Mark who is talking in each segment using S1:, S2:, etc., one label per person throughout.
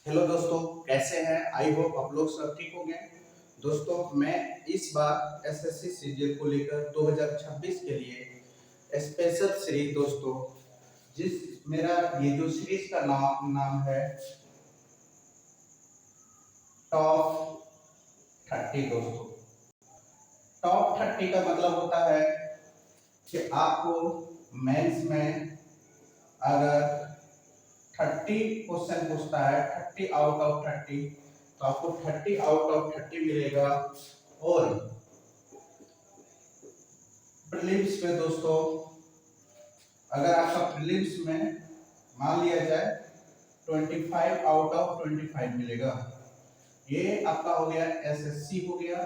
S1: Hello दोस्तों, कैसे हैं? आई होप आप लोग सब ठीक हो गए। दोस्तों, मैं इस बार एसएससी सीजीएल को लेकर 2026 के लिए स्पेशल सीरीज दोस्तों, जिस मेरा ये जो सीरीज का नाम है टॉप 30 दोस्तों। टॉप 30 का मतलब होता है कि आपको मेंस में अगर 30 क्वेश्चन पूछता है, 30 आउट ऑफ 30, तो आपको 30 आउट ऑफ 30 मिलेगा। और प्रीलिम्स में दोस्तों, अगर आपका प्रीलिम्स में मान लिया जाए 25 आउट ऑफ 25 मिलेगा। ये आपका हो गया एसएससी हो गया।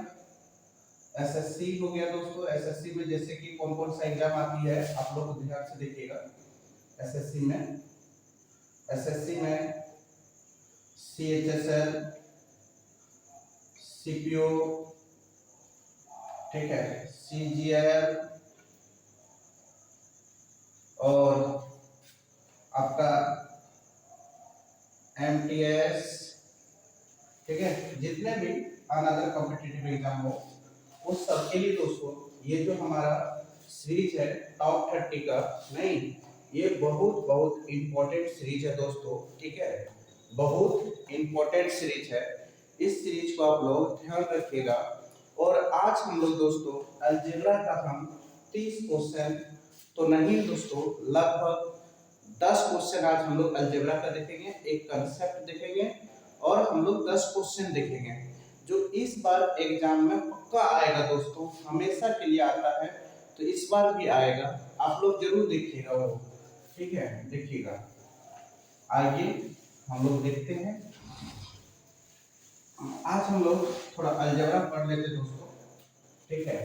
S1: एसएससी हो गया दोस्तों। एसएससी में जैसे कि कौन कौन सा एग्जाम आती है, आप लोग ध्यान से देखिएगा। एसएससी में सीएचएसएल, सीपीओ, ठीक है, सीजीएल और आपका एमटीएस, ठीक है, जितने भी अनदर कॉम्पिटिटिव एग्जाम हो उस सब के लिए दोस्तों ये जो हमारा सीरीज है टॉप 30 का, नहीं, ये बहुत बहुत इंपॉर्टेंट सीरीज है दोस्तों, ठीक है, बहुत इंपॉर्टेंट सीरीज है। इस सीरीज को आप लोग ध्यान रखिएगा। और आज हम लोग दोस्तों अलजेब्रा का हम 30 क्वेश्चन तो नहीं दोस्तों, लगभग 10 क्वेश्चन आज हम लोग अलजेब्रा का देखेंगे, एक कंसेप्ट देखेंगे और हम लोग 10 क्वेश्चन देखेंगे जो इस बार एग्जाम में पक्का आएगा दोस्तों, हमेशा के लिए आता है तो इस बार भी आएगा। आप लोग जरूर देखिएगा वो, ठीक है, देखिएगा। आगे हम लोग देखते हैं। आज हम लोग थोड़ा अलजेब्रा पढ़ लेते दोस्तों, ठीक है।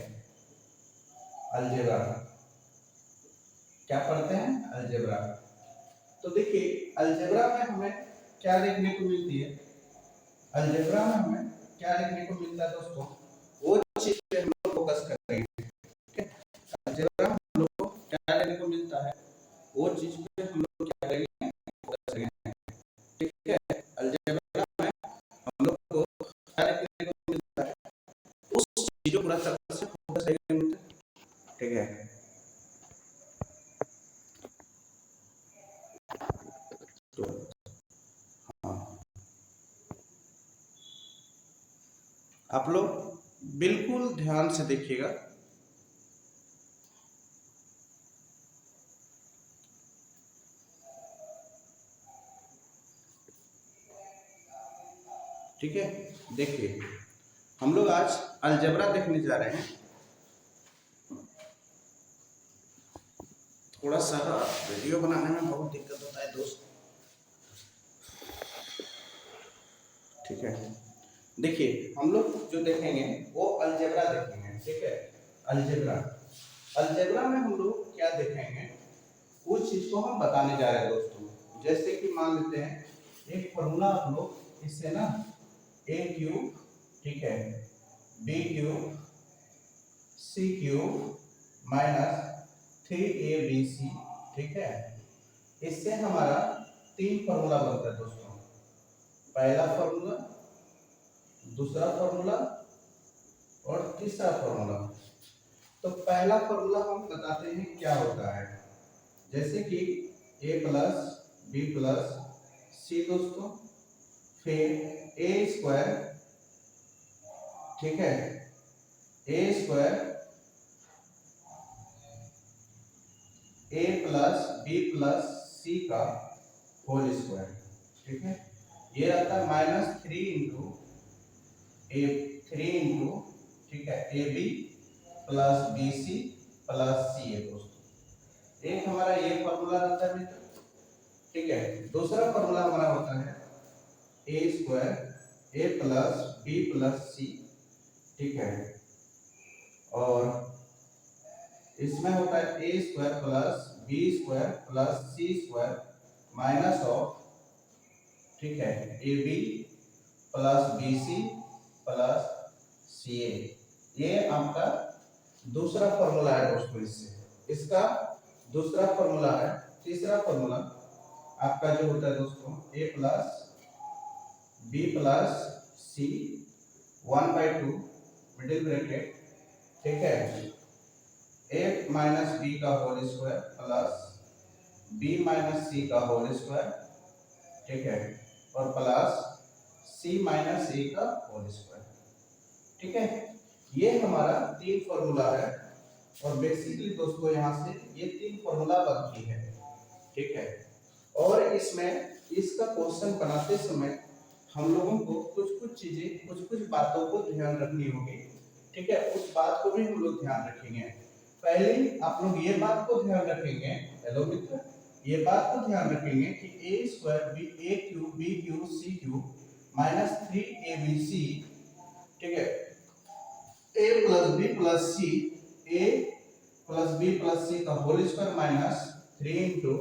S1: अलजेब्रा क्या पढ़ते हैं? अलजेब्रा। तो देखिए अलजेब्रा में हमें क्या देखने को मिलती है। अलजेब्रा में हमें क्या देखने को मिलता है दोस्तों, वो चीज पे हम लोग फोकस करेंगे, ठीक है। अलजेब्रा में हम लोग को क्या देखने को मिलता है, वो चीज पे हम लोग क्या करेंगे, फोकस करेंगे, ठीक है। अलजेब्रा में हम लोग को क्या देखने को मिलता है, उस चीजों पूरा तरह से फोकस करेंगे, ठीक है। तो हाँ, आप लोग बिल्कुल ध्यान से देखिएगा। ठीक है, देखिए हम लोग आज अलजेब्रा देखने जा रहे हैं। थोड़ा सा वीडियो बनाने में बहुत दिक्कत होता है दोस्त, ठीक है। देखिए हम लोग जो देखेंगे वो अलजेब्रा देखेंगे, ठीक है। अलजेब्रा अलजेब्रा में हम लोग क्या देखेंगे, उस चीज को हम बताने जा रहे हैं दोस्तों। जैसे कि मान लेते हैं एक फॉर्मूला, आप लोग इससे ना ए क्यूब, ठीक है, B cube C cube minus 3ab, ठीक है, इससे हमारा 3 फॉर्मूला बनता है दोस्तों। पहला फॉर्मूला, दूसरा फॉर्मूला और तीसरा फॉर्मूला। तो पहला फॉर्मूला हम बताते हैं क्या होता है। जैसे कि a प्लस बी प्लस सी दोस्तों, फिर ए स्क्वायर, ठीक है, A square A plus B plus C का होल स्क्वायर, ठीक है। ये रहता है -3 इंटू, ठीक है, A B plus B C plus C A दोस्तों। एक हमारा ये फॉर्मूला रहता है, ठीक है। दूसरा फॉर्मूला हमारा होता है A square A plus B plus C, ठीक है, और इसमें होता है A square plus B square plus C square minus of, ठीक है, A B plus B C plus C A. ये आपका दूसरा फॉर्मूला है दोस्तों। इससे इसका दूसरा फॉर्मूला है। तीसरा फॉर्मूला आपका जो होता है दोस्तों A plus B plus C 1/2 middle bracket, ठीक है, ए माइनस बी का whole square plus B minus C का होल स्क्वायर, ठीक है, और प्लस सी माइनस ए का होल स्क्वायर, ठीक है। ये हमारा तीन फॉर्मूला है और बेसिकली दोस्तों यहाँ से ये तीन फॉर्मूला बनती है, ठीक है। और इसमें इसका क्वेश्चन बनाते समय हम लोगों को कुछ कुछ चीजें कुछ कुछ बातों को ध्यान रखनी होगी, ठीक है, उस बात को भी हम लोग ध्यान रखेंगे। पहले आप लोग ये बात को ध्यान रखेंगे, हेलो मित्र, ये बात को ध्यान रखेंगे कि A square B A cube B cube C cube minus 3abc, ठीक है, A plus B plus C, A plus B plus C का whole square minus 3 into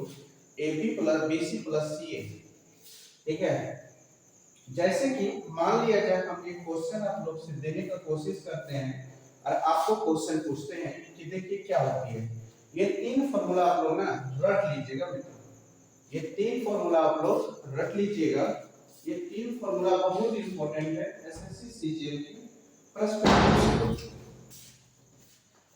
S1: A B plus B C plus C A, ठीक है। जैसे कि मान लिया जाए हम एक क्वेश्चन आप लोग से देने का कोशिश करते हैं और आपको क्वेश्चन पूछते हैं कि देखिए क्या होती है, ये तीन फॉर्मूला आप लोग ना रट लीजिएगा मित्रों, ये तीन फॉर्मूला आप लोग रट लीजिएगा। ये तीन फॉर्मूला बहुत इंपॉर्टेंट है एसएससी सीजीएल की प्रश्न,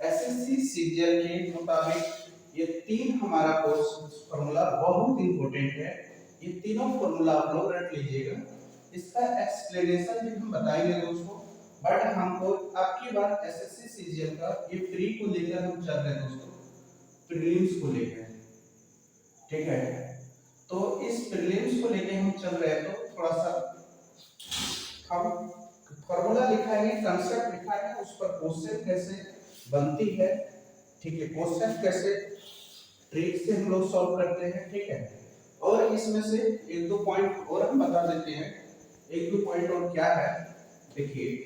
S1: एसएससी सीजीएल के मुताबिक ये तीन हमारा कोर्स फॉर्मूला बहुत इंपॉर्टेंट है। ये तीनों फॉर्मूला आप लोग रट लीजिएगा। इसका एक्सप्लेनेशन भी हम बताएंगे दोस्तों, बट हमको आपकी बार एसएससी सीजीएल का ये प्री को लेकर हम चल रहे हैं दोस्तों, प्रीलिम्स को लेकर, ठीक है। तो इस प्रीलिम्स को लेकर हम चल रहे हैं तो थोड़ा सा हम फॉर्मूला लिखा है, कांसेप्ट लिखा है, उस पर क्वेश्चन कैसे बनती है, ठीक है, क्वेश्चन कैसे ट्रिक से हम लोग सॉल्व करते हैं, ठीक है। और इसमें से एक दो पॉइंट और हम बता देते हैं, एक दो पॉइंट और क्या है देखिए,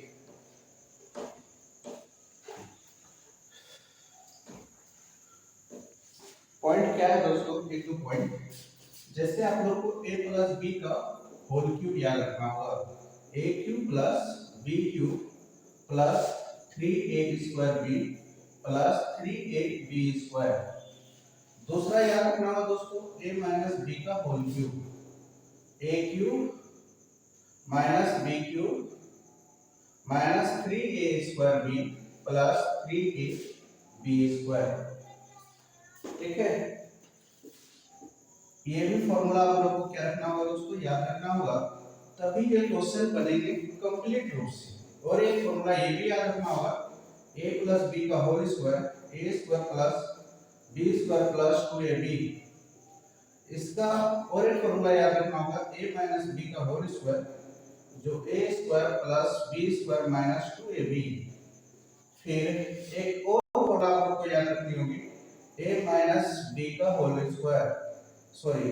S1: पॉइंट क्या है दोस्तों, एक दो पॉइंट, जैसे आप लोग को a प्लस बी का होल क्यूब याद रखना होगा, a cube plus B cube plus 3a square B plus 3ab square. दूसरा याद रखना होगा दोस्तों a माइनस बी का whole cube, a cube minus B cube minus 3a square B plus 3ab square, ठीक है। ये भी फॉर्मूला आप लोगों को क्या रखना होगा दोस्तों, याद रखना होगा, तभी ये क्वेश्चन बनेंगे कंप्लीट रूप से। और एक फॉर्मूला ये भी याद रखना होगा, a प्लस बी का whole square a square plus b square plus 2ab। इसका और एक फॉर्मूला याद रखना होगा a माइनस b का होल स्क्वायर, जो a square plus b square minus 2ab। फिर एक और फॉर्मूला आपको याद रखनी होगी, a माइनस b का whole square, sorry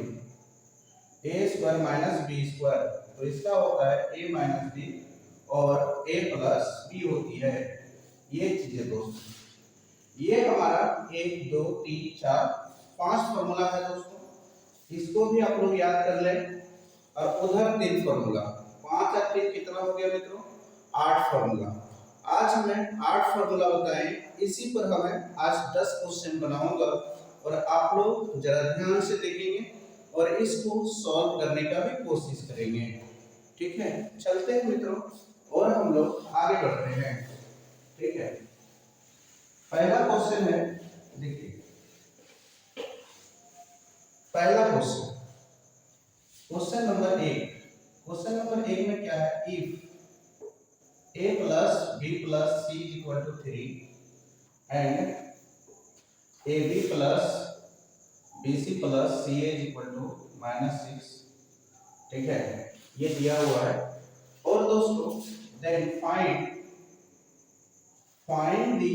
S1: a square minus b square, तो इसका होता है a माइनस b और a प्लस b होती है। ये चीजें दोस्तों, ये हमारा 1 2 3 4 5 फॉर्मूला है दोस्तों, इसको भी आप लोग याद कर लें। और उधर 3 फॉर्मूला, 5 और 3 कितना हो गया मित्रों, 8 फॉर्मूला। आज हमें 8 फॉर्मूला बताएं, इसी पर हमें आज 10 क्वेश्चन बनाऊंगा और आप लोग जरा ध्यान से देखेंगे और इसको सॉल्व करने का भी कोशिश करेंगे, ठीक है। चलते हैं मित्रों और हम लोग आगे बढ़ते हैं, ठीक है। पहला क्वेश्चन है, देखिए पहला question, question number 1, question number 1 में क्या है, if a plus b plus c is equal to 3 and ab plus bc plus ca is equal to -6, ठीक है, ये दिया हुआ है। और दोस्तों then find the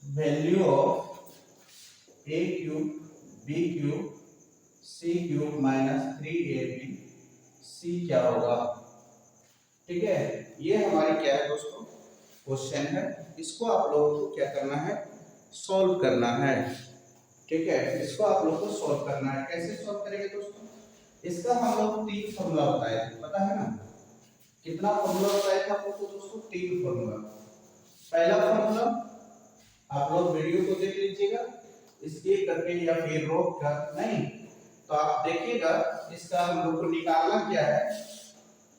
S1: value of a cube b cube c cube minus 3ab c क्या होगा, ठीक है। ये हमारी क्या है दोस्तों, क्वेश्चन है, इसको आप लोगों को क्या करना है, सॉल्व करना है, ठीक है। इसको आप लोगों को सॉल्व करना है। कैसे सॉल्व करेंगे दोस्तों, इसका हम लोग 3 फॉर्मूला बताए थे, पता है ना, कितना फॉर्मूला बताया था आपको दोस्तों, 3 फॉर्मूला। पहला फॉर्मूला आप लोग वीडियो को देख लीजिएगा, इसके करके या फिर रोक कर नहीं, तो आप देखिएगा इसका हम लोग को निकालना क्या है,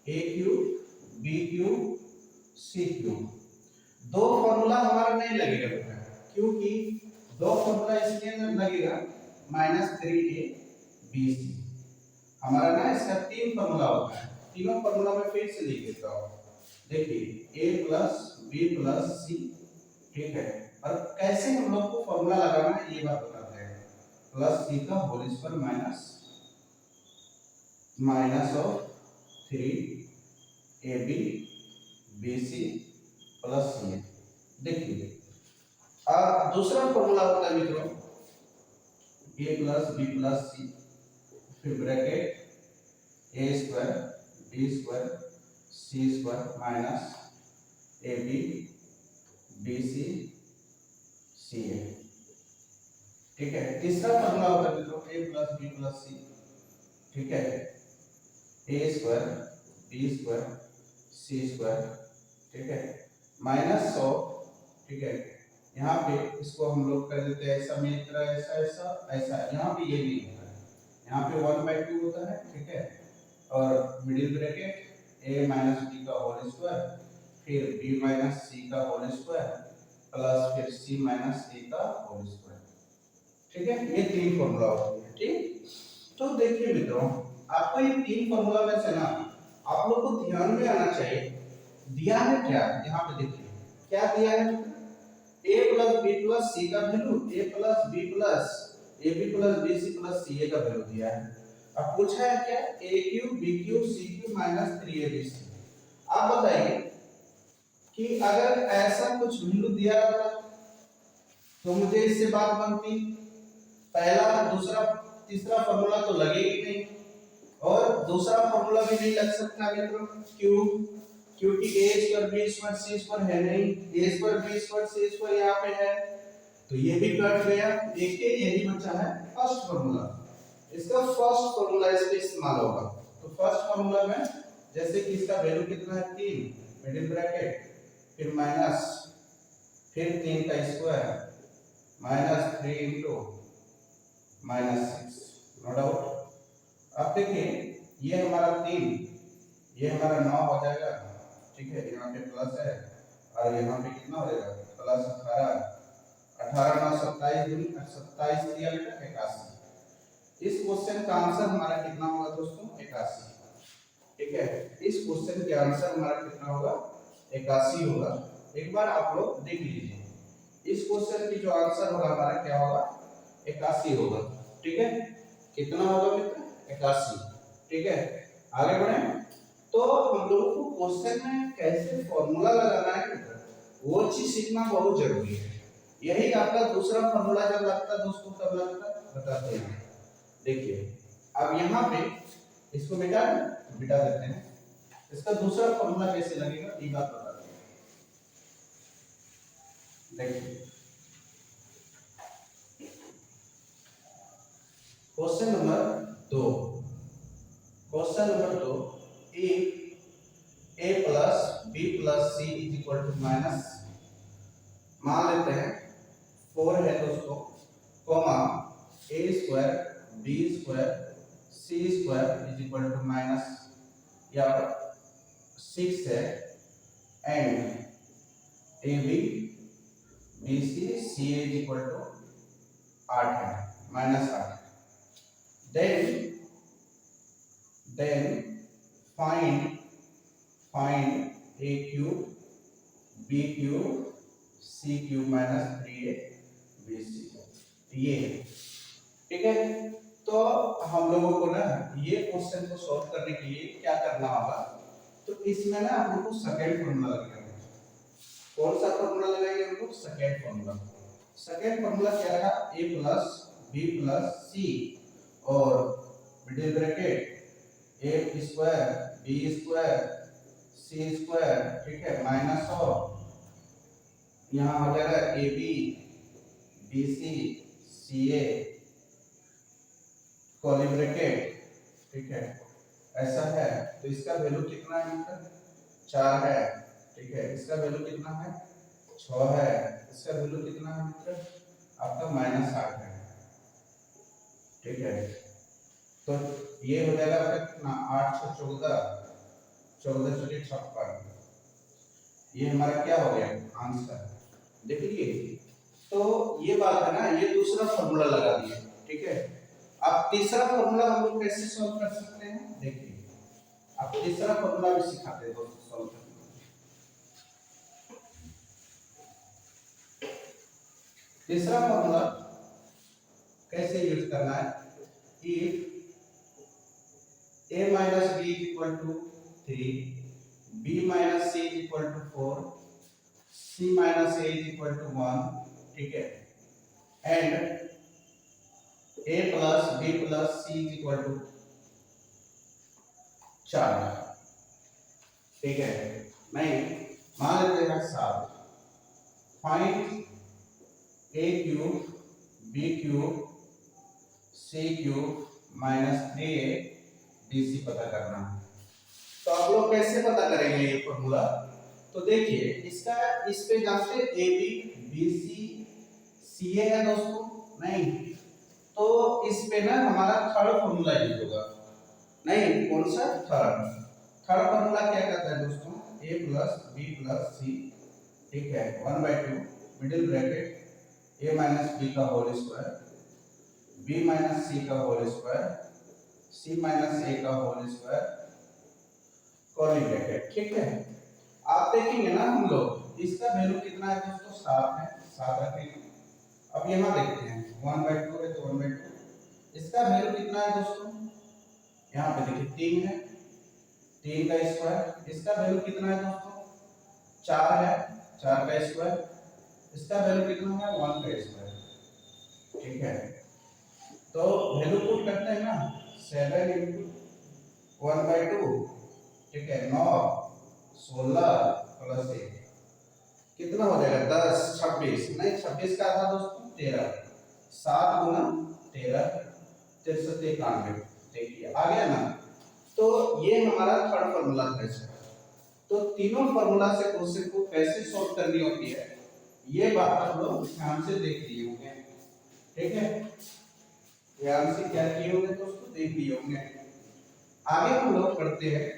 S1: A cube B cube C cube. दो फॉर्मूला हमारा नहीं लगेगा बेटा, क्योंकि दो फॉर्मूला इसके अंदर लगेगा -3ab हमारा ना इसका तीन फॉर्मूला होता है। तीनों फॉर्मूला में फिर से लिख देता हूँ। देखिए a plus B plus C, ठीक है। और कैसे हम लोग को फॉर्मूला लगाना है ये बात बताते हैं। प्लस सी का whole square minus of 3ab bc plus C. देखिए अब दूसरा फॉर्मूला होता है मित्रों a plus B plus C, फिर bracket A square B square C square minus A B B C C A, ठीक है। तीसरा फॉर्मूला होता है मित्रों A plus B plus C, ठीक है, A square B square C square, ठीक है, माइनस ऑफ, ठीक है। यहाँ पे इसको हम लोग कर देते हैं ऐसा मित्र ऐसा ऐसा ऐसा, यहाँ पे ये नहीं होता है, यहाँ पे 1/2 होता है, ठीक है। और middle bracket a minus b का होल स्क्वायर, फिर b माइनस c का होल स्क्वायर प्लस फिर c माइनस a का होल स्क्वायर, ठीक है। ये तीन फॉर्मूला होते हैं, ठीक। तो देखिए मित्रों आपको ये तीन फॉर्मूला में से ना आप लोग को ध्यान में आना चाहिए दिया है क्या। यहाँ पे देखिए क्या दिया है, a plus B plus C का value a plus B plus A B plus B C plus C A का वैल्यू दिया है। अब पूछा है क्या A cube B cube C cube minus 3ab। आप बताइए कि अगर ऐसा कुछ वैल्यू दिया रहता तो मुझे इससे बात बनती, पहला दूसरा तीसरा फॉर्मूला तो लगेगी नहीं, और दूसरा फॉर्मूला भी नहीं लग सकता मित्रों, क्यों, क्योंकि a square b square c square है नहीं, a square b square c square यहाँ पे है, तो ये भी कट गया। देखिए यही बचा है फर्स्ट फॉर्मूला, इसका फर्स्ट फॉर्मूला इस पे इस्तेमाल होगा। तो फर्स्ट फॉर्मूला में जैसे कि इसका वैल्यू कितना है 3, मिडिल ब्रैकेट, फिर माइनस, फिर 3 का square minus 3 into -6, no doubt. अब देखिए ये हमारा 3, ये हमारा 9 हो जाएगा, ठीक है। यहाँ पे प्लस है और यहाँ पे कितना हो जाएगा प्लस 18, 18 9 27 दूनी 27 दिया बेटा 81। इस क्वेश्चन का आंसर हमारा कितना होगा दोस्तों 81, ठीक है। इस क्वेश्चन के आंसर हमारा कितना होगा 81 होगा। एक बार आप लोग देख लीजिए इस क्वेश्चन की जो आंसर होगा हमारा क्या होगा 81 होगा, ठीक है। कितना होगा मित्र 81, ठीक है। आगे बढ़े तो हम लोगों को क्वेश्चन में कैसे फॉर्मूला लगाना है मित्र वो चीज सीखना बहुत जरूरी है। यही आपका दूसरा फॉर्मूला जब लगता दोस्तों कब लगता बताते हैं। देखिए अब यहाँ पे इसको मिटा देते हैं, इसका दूसरा फॉर्मूला कैसे लगेगा ये बात बताते हैं। देखिए question number 2, question number 2 a plus B plus C is equal to minus, मान लेते हैं 4 है दोस्तों, comma a square B square C square is equal to minus या 6 है, and A B B C C A is equal to 8 है, -8। then find a cube b cube c cube minus 3a bc, ये ठीक है। तो हम लोगों को ना ये क्वेश्चन को सॉल्व करने के लिए क्या करना होगा, तो इसमें ना हम लोग को सेकंड फॉर्मूला लगाएंगे। कौन सा फॉर्मूला लगाएंगे हम लोग सेकंड फॉर्मूला। सेकंड फॉर्मूला क्या था a plus b plus c और middle bracket a square b square c square, ठीक है, माइनस ऑफ यहाँ हो जाएगा A B B C C A curly bracket, ठीक है, ऐसा है। तो इसका वैल्यू कितना है मित्र 4 है, ठीक है। इसका वैल्यू कितना है 6 है, इसका वैल्यू कितना है मित्र आपका -8 है, ठीक है। तो ये हो जाएगा आपका कितना 8 6 14, 14 चलिए 56, ये हमारा क्या हो गया आंसर। देखिए तो ये बात है ना, ये दूसरा फॉर्मूला लगा दिए, ठीक है। अब तीसरा फॉर्मूला हम लोग कैसे सॉल्व कर सकते हैं, देखिए अब तीसरा फॉर्मूला भी सिखाते हैं दोस्तों सॉल्व करना। तीसरा फॉर्मूला कैसे यूज करना है, if a minus b is equal to 3, b minus c is equal to 4, c minus a is equal to 1, ठीक है, and a plus b plus c is equal to 4, ठीक है। नहीं मान लेते हैं 7, find a cube b cube c cube minus 3a bc पता करना है। तो आप लोग कैसे पता करेंगे ये फॉर्मूला, तो देखिए इसका इस पे जानते ए बी बी सी सी ए है दोस्तों, नहीं तो इस पे ना हमारा थर्ड फॉर्मूला यूज होगा, नहीं कौन सा थर्ड फॉर्मूला क्या कहता है दोस्तों, a plus B plus C, ठीक है 1/2 middle bracket a minus B का whole square b minus C का whole square c minus a का होल स्क्वायर कर्ली ब्रैकेट, ठीक है। आप देखेंगे ना हम लोग इसका वैल्यू कितना है दोस्तों 7 है, 7 रखेंगे। अब यहाँ देखते हैं 1/2 है तो 1/2, इसका वैल्यू कितना है दोस्तों, यहाँ पे देखिए 3 है, 3 का स्क्वायर, इसका वैल्यू कितना है दोस्तों 4 है, 4 का स्क्वायर, इसका वैल्यू कितना है 1 का स्क्वायर, ठीक है। तो वैल्यू पुट करते हैं ना 7 × 1/2, ठीक है 9 16 प्लस 1 कितना हो जाएगा 10 26, नहीं 26 का आधा दोस्तों 13, 7 गुना 13 6391, देखिए आ गया ना। तो ये हमारा थर्ड फॉर्मूला है। तो तीनों फॉर्मूला से क्वेश्चन को कैसे सॉल्व करनी होती है ये बात आप लोग ध्यान से देख लिए होंगे, ठीक है, ध्यान से क्या किए होंगे दोस्तों देख लिए होंगे। आगे हम लोग पढ़ते हैं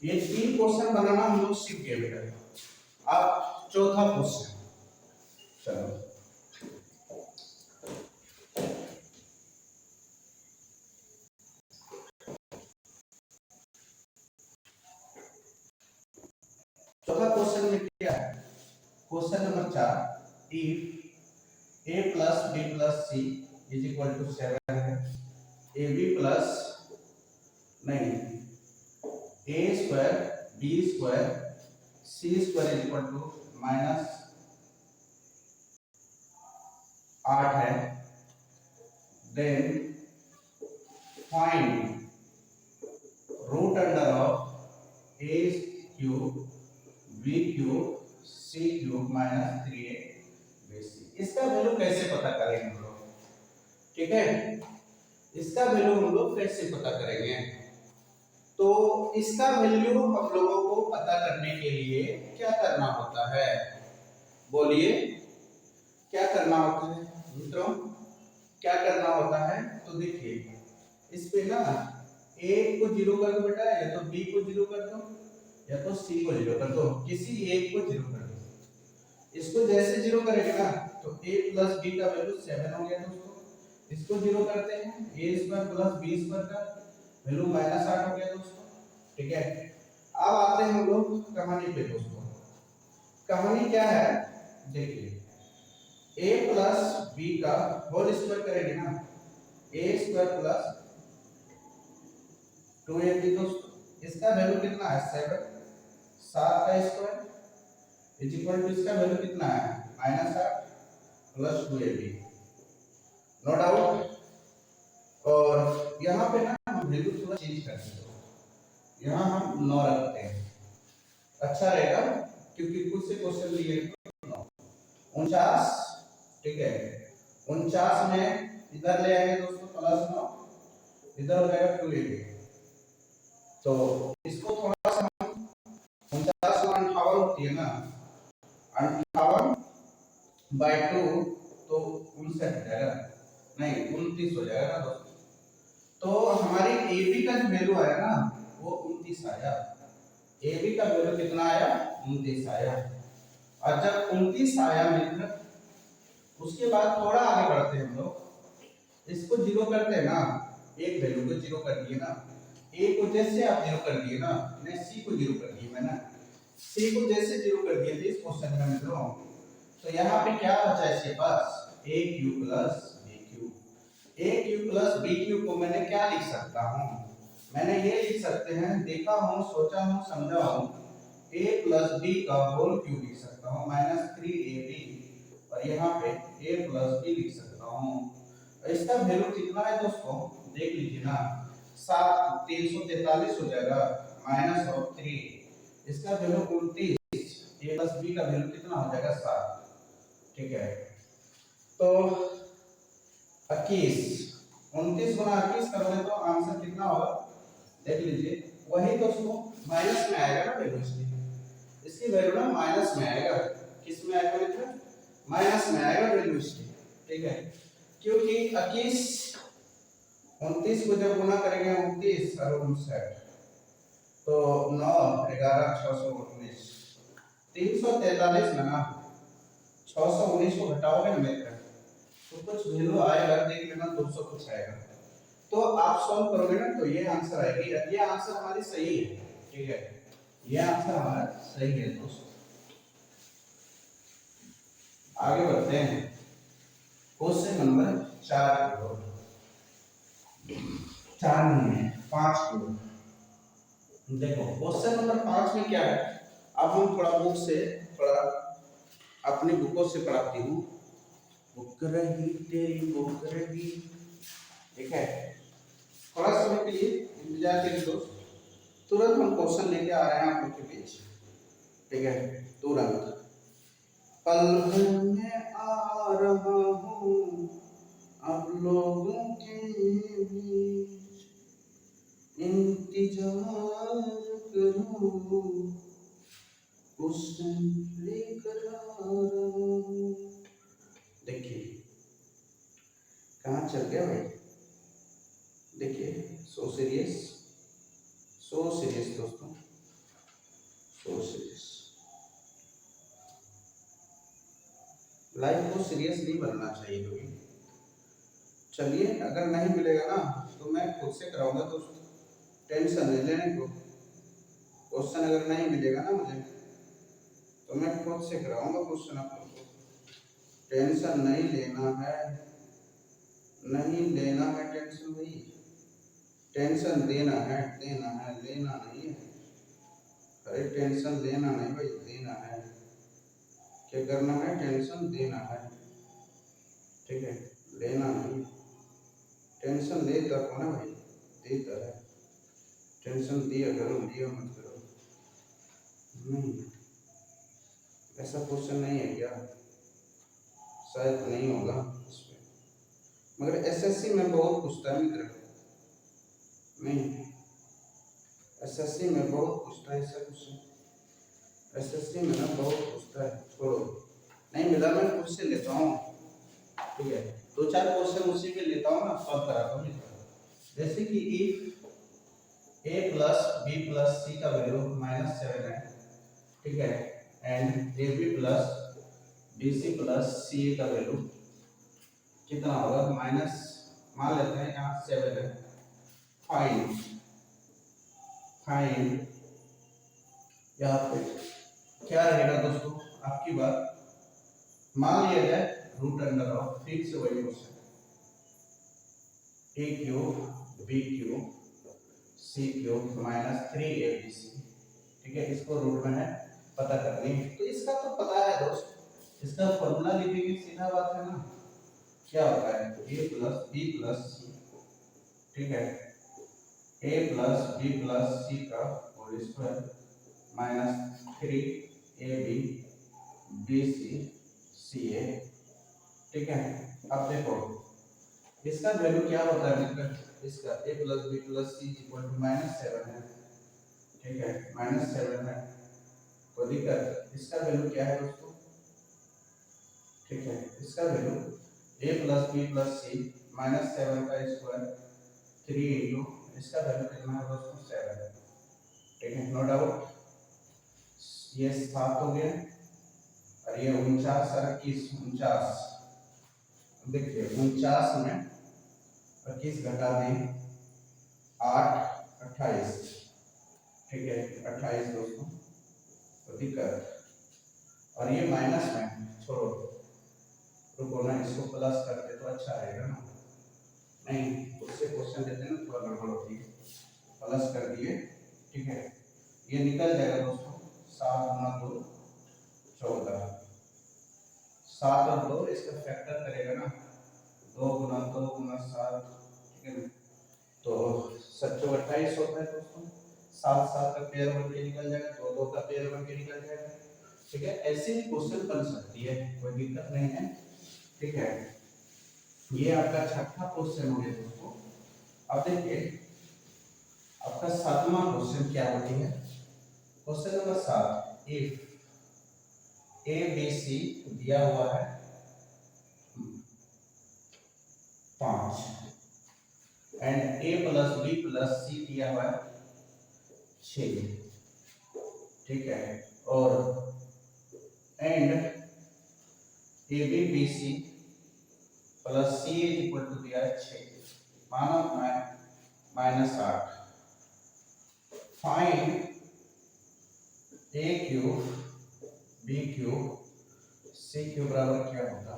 S1: ये 3 क्वेश्चन बनाना हम लोग सीख गए बेटा। अब चौथा क्वेश्चन, चलो चौथा क्वेश्चन में क्या है, question number 4, if a plus b plus c is equal to 7 है, ए बी प्लस नहीं a square b square c square is equal to -8 है, then find root under of a cube b cube c cube minus 3a bc। इसका value कैसे पता करेंगे हम लोग, ठीक है, इसका वैल्यू हम लोग कैसे पता करेंगे, तो इसका वैल्यू हम लोगों को पता करने के लिए क्या करना होता है, बोलिए क्या करना होता है मित्रों, क्या करना होता है। तो देखिए इस पे ना a को 0 कर दो बेटा, या तो b को 0 कर दो या तो c को 0 कर दो, किसी एक को 0 कर दो। इसको जैसे 0 करेंगे ना तो a प्लस b का वैल्यू 7 हो गया दोस्तों, इसको 0 करते हैं a square plus b square का वैल्यू -8 हो गया दोस्तों, ठीक है। अब आते हैं हम लोग कहानी पे दोस्तों, कहानी क्या है देखिए, a प्लस b का होल स्क्वायर करेंगे ना, a स्क्वायर प्लस 2ab दोस्तों, इसका वैल्यू कितना है 7, 7 का स्क्वायर इज इक्वल टू इसका वैल्यू कितना है -8 प्लस 2ab, नो डाउट। और यहाँ पे ना हम वैल्यू थोड़ा चेंज करते हैं, यहाँ हम 9 रखते हैं, अच्छा रहेगा क्योंकि कुछ से क्वेश्चन लिए 49, ठीक है 49 में इधर ले आएंगे दोस्तों +9, इधर हो जाएगा 2ab। तो इसको थोड़ा सा 49 में 58 होती है ना, 58/2 तो 59 हो जाएगा, नहीं 29 हो जाएगा ना दोस्तों। तो हमारी ए बी का जो वैल्यू आया ना वो 29 आया। ए बी का वैल्यू कितना आया? 29 आया। और जब 29 आया मित्र, उसके बाद थोड़ा आगे बढ़ते हैं हम लोग, इसको जीरो करते हैं ना, एक वैल्यू को जीरो कर दिए ना, ए को जैसे आप जीरो कर दिए ना, मैं सी को जीरो कर दिए मैंने, सी को जैसे जीरो कर दिए थे इस क्वेश्चन में मित्रों, तो यहाँ पे क्या बचा इसके पास? ए क्यू प्लस बी क्यू। ए क्यू प्लस बी क्यू को मैंने क्या लिख सकता हूँ? मैंने ये लिख सकते हैं, देखा हूँ, सोचा हूँ, समझा हूँ, ए प्लस बी का होल क्यूब लिख सकता हूँ -3ab, और यहाँ पे a प्लस बी लिख सकता हूँ। इसका वैल्यू कितना है दोस्तों? देख लीजिए ना, 343 हो जाएगा -3, इसका वैल्यू 29, a प्लस बी का वैल्यू कितना हो जाएगा? 7। ठीक है, तो 21, 29 गुना 21 करोगे तो आंसर कितना होगा? देख लीजिए, वही दोस्तों माइनस में आएगा ना वैल्यू, इसकी वैल्यू ना माइनस में आएगा। किस में आएगा मित्र? माइनस में आएगा वैल्यू इसकी। ठीक है, क्योंकि 21 29 को जब गुना करेंगे 29 और 59, तो 9 11 619, 343 में ना 619 को घटाओगे ना मित्र, तो कुछ वैल्यू आएगा, देख लेना 200 कुछ आएगा। तो आप सॉल्व करोगे ना तो ये आंसर आएगी, ये आंसर हमारी सही है। ठीक है, ये आंसर हमारा सही है दोस्तों। आगे बढ़ते हैं, क्वेश्चन नंबर 4 की ओर। 4 नहीं है, 5 की ओर। देखो क्वेश्चन नंबर 5 में क्या है, अब हम थोड़ा बुक से, थोड़ा अपनी बुकों से पढ़ाती हूँ। बुक रही तेरी बुक रही। ठीक है, थोड़ा समय के लिए इंतजार करिए दोस्त, तुरंत हम क्वेश्चन लेके आ रहे हैं आप लोग के बीच। ठीक है, तुरंत। पल भर में आ रहा हूँ अब लोगों के बीच, इंतजार करूँ क्वेश्चन लेकर आ रहा हूँ। देखिए कहाँ चल गया भाई, देखिए सो सीरियस दोस्तों, सो सीरियस। लाइफ को सीरियस नहीं बनना चाहिए कभी। चलिए, अगर नहीं मिलेगा ना तो मैं खुद से कराऊंगा दोस्तों, टेंशन नहीं लेने को। क्वेश्चन अगर नहीं मिलेगा ना मुझे तो मैं खुद से कराऊंगा क्वेश्चन आप लोगों को। टेंशन नहीं लेना है, नहीं लेना है टेंशन भाई, टेंशन देना है, देना है, लेना नहीं है। अरे टेंशन लेना नहीं भाई, देना है। क्या करना है? टेंशन देना है। ठीक है, लेना नहीं। टेंशन लेता कौन है भाई? देता है। टेंशन दिया करो, लिया मत करो। नहीं, ऐसा क्वेश्चन नहीं है क्या? शायद नहीं होगा इसमें, मगर एसएससी में बहुत पूछता है मित्र। नहीं, एसएससी में बहुत पूछता है ऐसा क्वेश्चन, एसएससी में ना बहुत पूछता है। छोड़ो, नहीं मिला मैं खुद से लेता हूँ। ठीक है, 2-4 क्वेश्चन उसी पे लेता हूँ ना, सॉल्व कराता हूँ। जैसे कि if a plus B plus C का वैल्यू -7 है, ठीक है, and A B plus B C plus C का वैल्यू कितना होगा? माइनस, मान लेते हैं यहाँ 7 है। फाइंड यहाँ पे क्या रहेगा दोस्तों? आपकी बात मान लिया जाए रूट अंडर ऑफ, फिर से वही क्वेश्चन, ए cube B cube C cube -3abc। ठीक है, इसको रूट में है पता करनी है, तो इसका तो पता है दोस्त, इसका फॉर्मूला लिखेंगे, सीधा बात है ना। क्या होता है? a plus B plus C. ठीक है, a plus B plus C का whole square -3ab bc ca। ठीक है, अब देखो इसका वैल्यू क्या होता है मित्र, इसका a plus B plus C equal to -7 है, ठीक है, -7 है। कोई दिक्कत, इसका वैल्यू क्या है दोस्तों, ठीक है, इसका value a plus B plus C -7 का स्क्वायर 3 इंटू इसका वैल्यू कितना है दोस्तों 7 है, ठीक है, नो डाउट। ये 7 हो गया और ये 49 और 21, 49, देखिए 49 में 25 घटा दें 8, 28, ठीक है, 28 दोस्तों, तो दिक्कत, और ये माइनस में छोड़ो, रुको ना, इसको प्लस करते तो अच्छा रहेगा ना, नहीं उससे क्वेश्चन देते हैं ना थोड़ा गड़बड़ होती है, प्लस कर दिए, ठीक है, ये निकल जाएगा दोस्तों, 7 गुना 2 14, 7 और 2 इसका फैक्टर करेगा ना, 2 गुना 2 गुना 7, ठीक है ना, तो 7 चौक 28 होता है दोस्तों, 7 7 का पेयर बन के निकल जाएगा, 2 2 का पेयर बन के निकल जाएगा, ठीक है, ऐसे भी क्वेश्चन बन सकती है, कोई दिक्कत नहीं है, ठीक है। ये आपका छठा क्वेश्चन हो गया दोस्तों। अब देखिए आपका 7वां क्वेश्चन क्या होती है, question number 7, if A B C दिया हुआ है 5 and A plus B plus C दिया हुआ है 6, ठीक है, और and A B B C plus C equal to दिया है 6, माना -8, find A cube B cube C cube बराबर क्या होगा,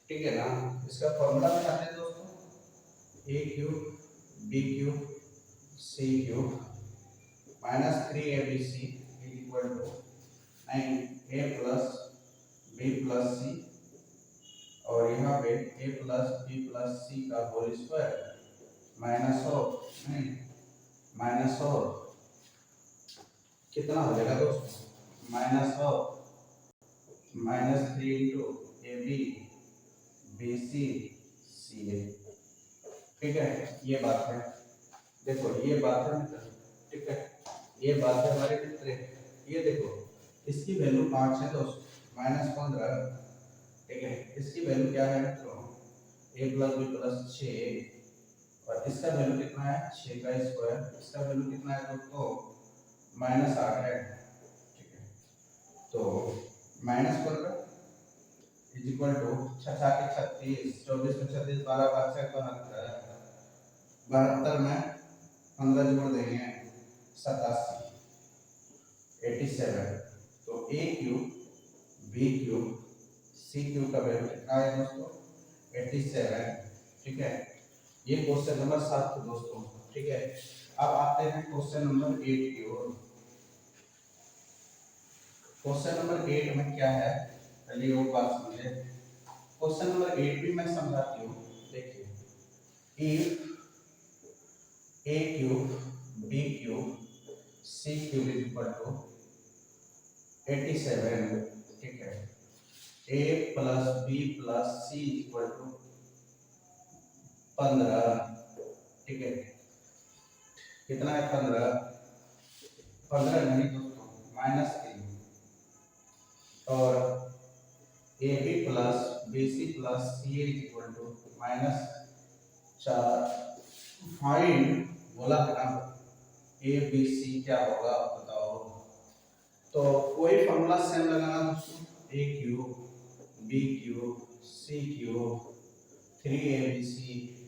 S1: ठीक है ना, इसका फॉर्मूला बताते हैं दोस्तों, A cube B cube C cube -3abc equal to 9a plus B plus C, और यहाँ पे a plus B plus C का होल स्क्वायर माइनस ऑफ, नहीं माइनस ऑफ कितना हो जाएगा दोस्तों, minus of -3 into A B B C C A, ठीक है, ये बात है, देखो ये बात है मित्र, ठीक है, ये बात है हमारे मित्र, ये देखो इसकी वैल्यू 5 है दोस्तों, -15, ठीक है, इसकी वैल्यू क्या है मित्रों, a प्लस बी प्लस 6, और इसका वैल्यू कितना है 6 का स्क्वायर, इसका वैल्यू कितना है दोस्तों -8 है, ठीक है, तो -15 इज इक्वल टू 6 के 36, 24 में 36, 12 बार 72, 72 में 15 जोड़ देंगे 87, 87, तो ए cube B cube C cube का वैल्यू कितना है दोस्तों 87, ठीक है, ये क्वेश्चन नंबर 7 था दोस्तों, ठीक है। अब आते हैं क्वेश्चन नंबर 8 की ओर। क्वेश्चन नंबर 8 में क्या है, पहले वो बात समझे, क्वेश्चन नंबर 8 भी मैं समझाती हूँ, देखिए, if a cube b cube c cube is equal to 87, ठीक है, a plus b plus c equal to 15, ठीक है, कितना है 15, 15 नहीं दोस्तों -3, और A B plus B C plus C equal to -4, find बोला है ना ए बी सी क्या होगा बताओ, तो कोई फॉर्मूला सेम लगाना दोस्तों, A cube B cube C cube 3abc,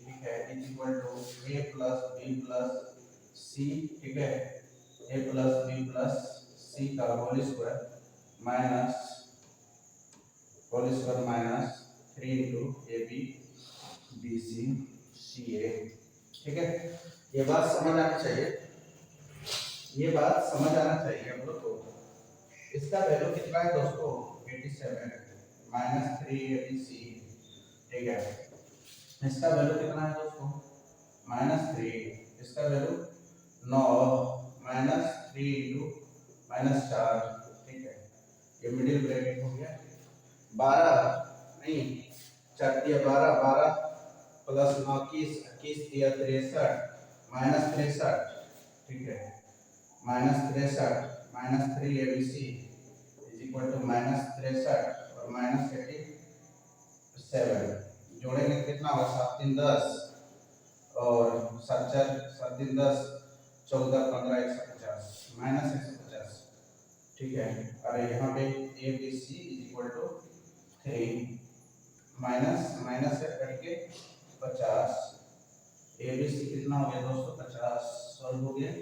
S1: ठीक है, is equal to A plus B plus C, ठीक है, A plus B plus C का whole square minus 3 into A B B C C A, ठीक है, ये बात समझ आनी चाहिए, ये बात समझ आना चाहिए हम लोग को। इसका वैल्यू कितना है दोस्तों 87 -3abc, ठीक है, इसका वैल्यू कितना है दोस्तों -3, इसका वैल्यू 9 -3 इंटू -4, ठीक है, ये मिडिल ब्रैकेट हो गया, 12 नहीं 4 दिया 12, 12 प्लस 9 21, 21 दिया 63 माइनस 63, ठीक है, minus 63 minus 3 ABC is equal to minus 63 और माइनस 87, जोड़ेंगे कितना होगा 7 3 10 और 7 4 7 3 10 14 15 150 माइनस 150, ठीक है। और यहाँ पे ABC is equal to 3 minus minus से करके 50, ABC कितना हो गया दोस्तों 50, सॉल्व हो गया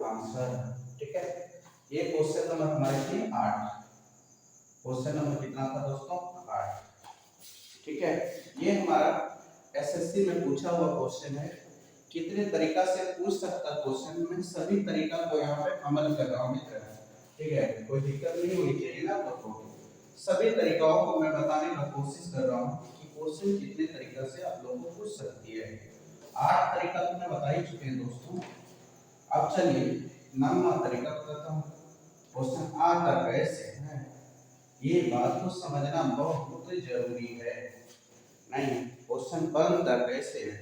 S1: आंसर, ठीक है। ये क्वेश्चन नंबर हमारे थी 8, क्वेश्चन नंबर कितना था दोस्तों 8, ठीक है। ये हमारा एसएससी में पूछा हुआ क्वेश्चन है, कितने तरीका से पूछ सकता क्वेश्चन में सभी तरीका को यहाँ पे अमल कर रहा हूँ, ठीक है, कोई दिक्कत नहीं होनी चाहिए ना आपको। सभी तरीकाओं को मैं बताने का कोशिश कर रहा हूँ कि क्वेश्चन कितने तरीका से आप लोगों को पूछ सकती है। 8 तरीका तो मैं बता ही चुके हैं दोस्तों। अब चलिए 9वां तरीका बताता हूँ, क्वेश्चन आता कैसे है, ये बात को समझना बहुत जरूरी है। नहीं, क्वेश्चन बनता कैसे है।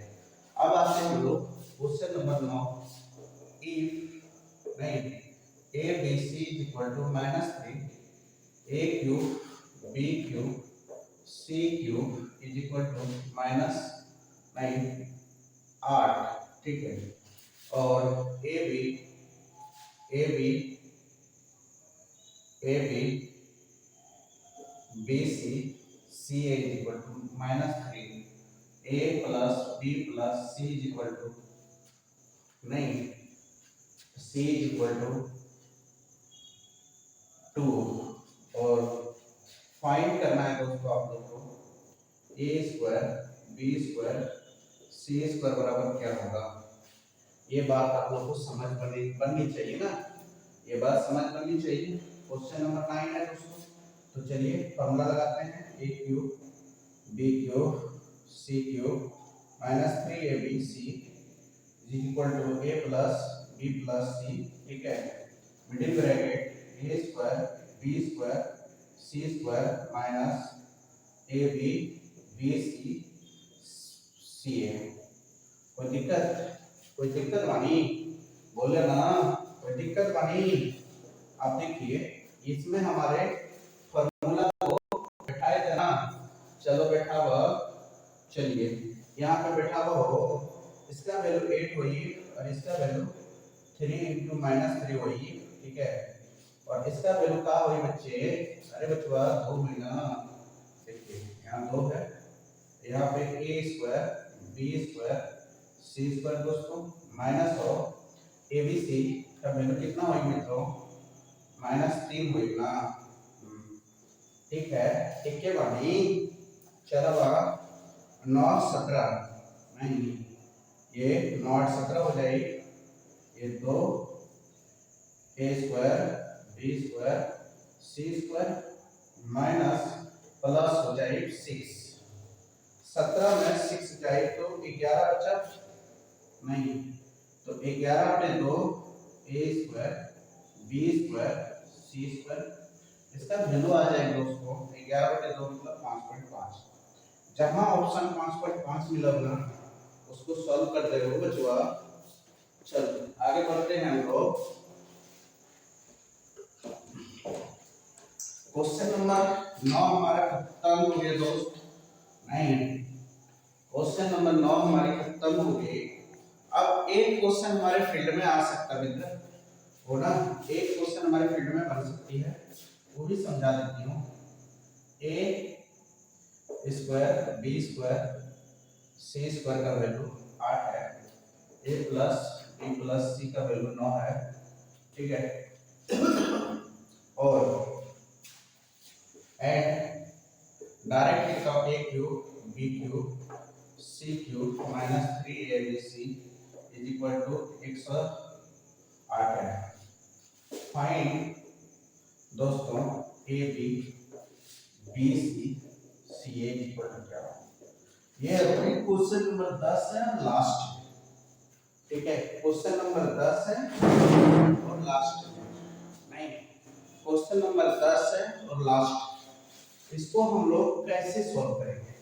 S1: अब आते हैं हम लोग क्वेश्चन नंबर 9, इफ नहीं ABC is equal to -3 A cube B cube C cube is equal to -9 8, ठीक है। और AB BC CA is equal to -3 A plus B plus C is equal to नहीं C is equal to 2 और find करना है दोस्तों आप लोग को A square B square C square बराबर क्या होगा। ये बात आप लोग को समझ बननी चाहिए ना, ये बात समझ बननी चाहिए। क्वेश्चन नंबर 9 है दोस्तों, तो चलिए फॉर्मूला लगाते हैं A cube B cube C cube minus 3ABC is equal to A plus B plus C, ठीक है, middle bracket A square B square C square minus AB BC CA। कोई दिक्कत वानी बोले ना, कोई दिक्कत वानी। अब देखिए इसमें हमारे फॉर्मूला को बैठाए थे ना, चलो बैठा हुआ, चलिए यहाँ पे बैठा हुआ हो, इसका वैल्यू 8 हुई और इसका वैल्यू 3 × -3 हुई, ठीक है, और इसका वैल्यू क्या हुई बच्चे, अरे बच्चा 2 हुई ना, देखिए यहाँ 2 है, यहाँ पे A square B square C square दोस्तों माइनस और ABC का वैल्यू कितना हुई मित्रों -3 हुई ना, ठीक है, ठीक है बानी। चलो बाबा 9 17 नहीं, ये 9 17 हो जाएगी, ये 2 A square B square C square minus plus हो जाएगी 6, 17 में 6 जाए तो 11 बचा नहीं, तो 11 बटे 2 A square B square C square, इसका वैल्यू आ जाएगा दोस्तों 11 बटे 2 मतलब 5.5। जहां ऑप्शन 5.5 मिला ना उसको सॉल्व कर दे हो बचवा। चलो आगे बढ़ते हैं हम लोग, क्वेश्चन नंबर 9 हमारा खत्म हो गया दोस्त, नहीं क्वेश्चन नंबर 9 हमारी खत्म हो गई। अब एक क्वेश्चन हमारे फील्ड में आ सकता मित्र हो ना, एक क्वेश्चन हमारे फील्ड में बन सकती है, वो भी समझा देती हूँ। A square B square C square का वैल्यू 8 है, A plus B plus C का वैल्यू 9 है, ठीक है, और एंड डायरेक्ट लिखा A cube B cube C cube minus 3ABC is equal to 108 है। फाइंड दोस्तों AB BC CA equal to क्या, ये अपनी क्वेश्चन नंबर 10 है लास्ट, ठीक है, क्वेश्चन नंबर 10 है और लास्ट नहीं, क्वेश्चन नंबर 10 है और लास्ट। इसको हम लोग कैसे सॉल्व करेंगे,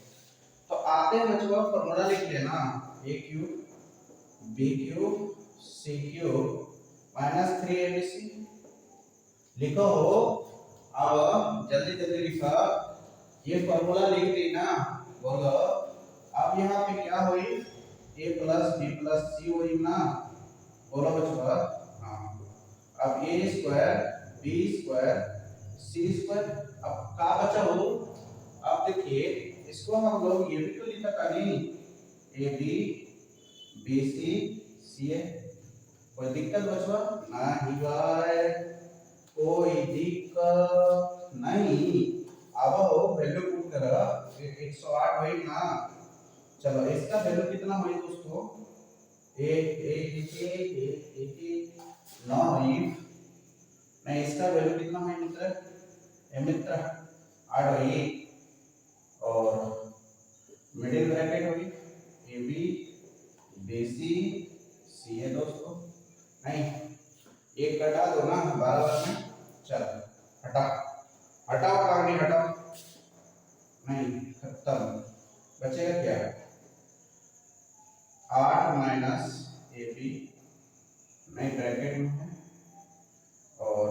S1: आते हैं बच्चों फॉर्मूला लिख लेना, ए cube B cube C cube minus 3abc लिखो हो। अब जल्दी जल्दी लिखा, ये फॉर्मूला लिख दी ना, बोलो अब यहाँ पे क्या हुई, a प्लस बी प्लस सी हुई ना, बोलो बच्चों। हाँ, अब ए square B square C square, अब क्या बचा हो, अब देखिए इसको हम लोग ये भी तो लिखा था नहीं, ए बी बी सी सी ए, कोई दिक्कत बचवा नहीं भाई, कोई दिक्कत नहीं। अब हो वैल्यू पुट कर 108 हुई ना, चलो इसका वैल्यू कितना हुई दोस्तों, ए ए नौ हुई नहीं, इसका वैल्यू कितना हुई मित्र, मित्र 8 हुई, और मिडिल ब्रैकेट हुई ए B B C C A दोस्तों, नहीं एक कटा दो ना बार बार में, चलो हटा हटाओ, काम नहीं हटाओ, नहीं खत्म, बचेगा क्या 8 माइनस ए बी, नहीं ब्रैकेट में है और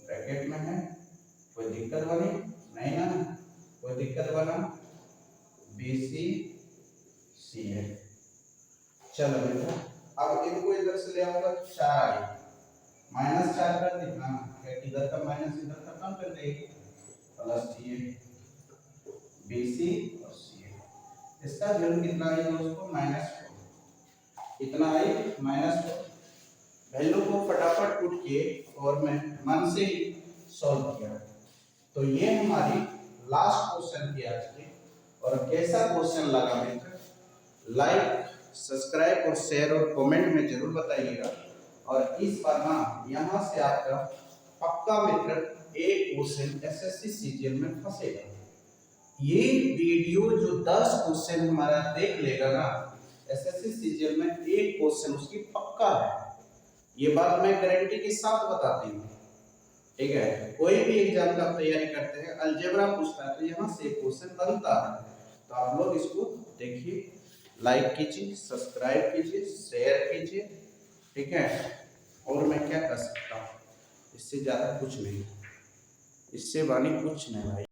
S1: ब्रैकेट में है, कोई दिक्कत बनी नहीं ना, कोई दिक्कत बना, बी सी सी है। चलो बेटा अब इनको इधर से ले आऊंगा 4 माइनस 4 कर देना, इधर का माइनस इधर खत्म कर दे, प्लस सी बी सी और सी ए, इसका वैल्यू कितना है दोस्तों -4, इतना है -4, वैल्यू को फटाफट पुट किए और मैं मन से ही सॉल्व किया। तो ये हमारी लास्ट क्वेश्चन थी आज की, और कैसा क्वेश्चन लगा मित्र, लाइक सब्सक्राइब और शेयर और कमेंट में जरूर बताइएगा। और इस बार ना यहाँ से आपका पक्का मित्र एक क्वेश्चन एसएससी सीजीएल में फंसेगा। ये वीडियो जो 10 क्वेश्चन हमारा देख लेगा ना एसएससी सीजीएल में, एक क्वेश्चन उसकी पक्का है, ये बात मैं गारंटी के साथ बताती हूँ, ठीक है। कोई भी एग्जाम का तैयारी करते हैं, अलजेब्रा पूछता है तो यहाँ से क्वेश्चन बनता है, तो आप लोग इसको देखिए, लाइक कीजिए, सब्सक्राइब कीजिए, शेयर कीजिए, ठीक है। और मैं क्या कर सकता हूँ, इससे ज़्यादा कुछ नहीं, इससे बानी कुछ नहीं भाई।